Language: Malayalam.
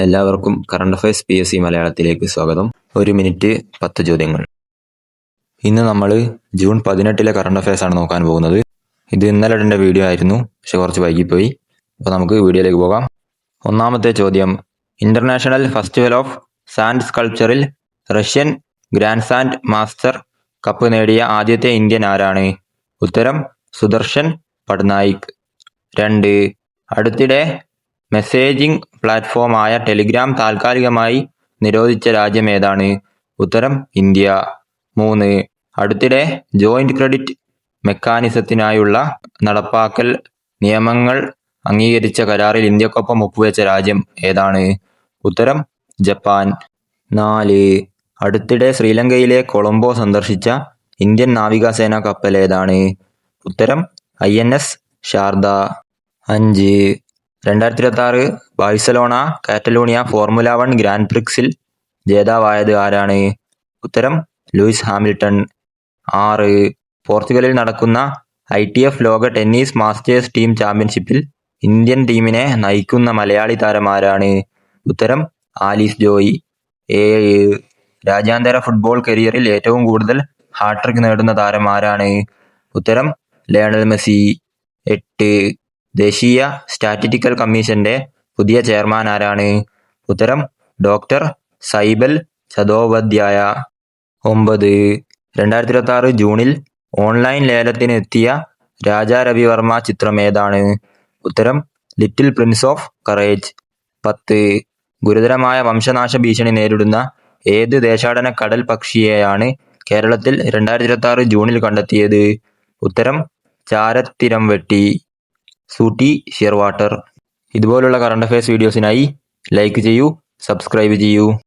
എല്ലാവർക്കും കറണ്ട് അഫയേഴ്സ് PSC മലയാളത്തിലേക്ക് സ്വാഗതം. 1 മിനിറ്റ് 10 ചോദ്യങ്ങൾ. ഇന്ന് നമ്മൾ ജൂൺ 18 കറണ്ട് അഫയേഴ്സ് ആണ് നോക്കാൻ പോകുന്നത്. ഇത് ഇന്നലെ ഇടേണ്ട വീഡിയോ ആയിരുന്നു, പക്ഷെ കുറച്ച് വൈകിപ്പോയി. അപ്പോൾ നമുക്ക് വീഡിയോയിലേക്ക് പോകാം. ഒന്നാമത്തെ ചോദ്യം, ഇന്റർനാഷണൽ ഫെസ്റ്റിവൽ ഓഫ് സാൻഡ് സ്കൾപ്ചറിൽ Russian grand sand master cup നേടിയ ആദ്യത്തെ ഇന്ത്യൻ ആരാണ്? ഉത്തരം സുദർശൻ പട്നായിക്. 2. അടുത്തിടെ മെസ്സേജിംഗ് പ്ലാറ്റ്ഫോമായ ടെലിഗ്രാം താൽക്കാലികമായി നിരോധിച്ച രാജ്യം ഏതാണ്? ഉത്തരം ഇന്ത്യ. 3. അടുത്തിടെ ജോയിന്റ് ക്രെഡിറ്റ് മെക്കാനിസത്തിനായുള്ള നടപ്പാക്കൽ നിയമങ്ങൾ അംഗീകരിച്ച കരാറിൽ ഇന്ത്യക്കൊപ്പം ഒപ്പുവെച്ച രാജ്യം ഏതാണ്? ഉത്തരം ജപ്പാൻ. 4. അടുത്തിടെ ശ്രീലങ്കയിലെ കൊളംബോ സന്ദർശിച്ച ഇന്ത്യൻ നാവികസേന കപ്പൽ ഏതാണ്? ഉത്തരം INS Sharada. 5. 2026 Barcelona Catalonia Formula 1 grand പ്രിക്സിൽ ജേതാവായത് ആരാണ്? ഉത്തരം ലൂയിസ് ഹാമിൽട്ടൺ. 6. പോർച്ചുഗലിൽ നടക്കുന്ന ITF ലോക ടെന്നീസ് മാസ്റ്റേഴ്സ് ടീം ചാമ്പ്യൻഷിപ്പിൽ ഇന്ത്യൻ ടീമിനെ നയിക്കുന്ന മലയാളി താരം ആരാണ്? ഉത്തരം ആലീസ് ജോയ്. 7. രാജ്യാന്തര ഫുട്ബോൾ കരിയറിൽ ഏറ്റവും കൂടുതൽ ഹാട്രിക് നേടുന്ന താരം ആരാണ്? ഉത്തരം ലയണൽ മെസ്സി. 8. ദേശീയ സ്റ്റാറ്റിസ്റ്റിക്കൽ കമ്മീഷന്റെ പുതിയ ചെയർമാൻ ആരാണ്? ഉത്തരം ഡോക്ടർ സൈബൽ ചതോപാധ്യായ. 9. 2026 ജൂണിൽ ഓൺലൈൻ ലേലത്തിന് എത്തിയ രാജാ രവിവർമ്മ ചിത്രം ഏതാണ്? ഉത്തരം ലിറ്റിൽ പ്രിൻസ് ഓഫ് കറേജ്. 10. ഗുരുതരമായ വംശനാശ ഭീഷണി നേരിടുന്ന ഏത് ദേശാടന കടൽ പക്ഷിയെയാണ് കേരളത്തിൽ 2026 ജൂണിൽ കണ്ടെത്തിയത്? ഉത്തരം ചാരത്തിരംവെട്ടി സൂട്ടി ഷിയർവാട്ടർ. ഇതുപോലുള്ള കറണ്ട് അഫയേഴ്സ് വീഡിയോസിനായി ലൈക്ക് ചെയ്യൂ, സബ്സ്ക്രൈബ് ചെയ്യൂ.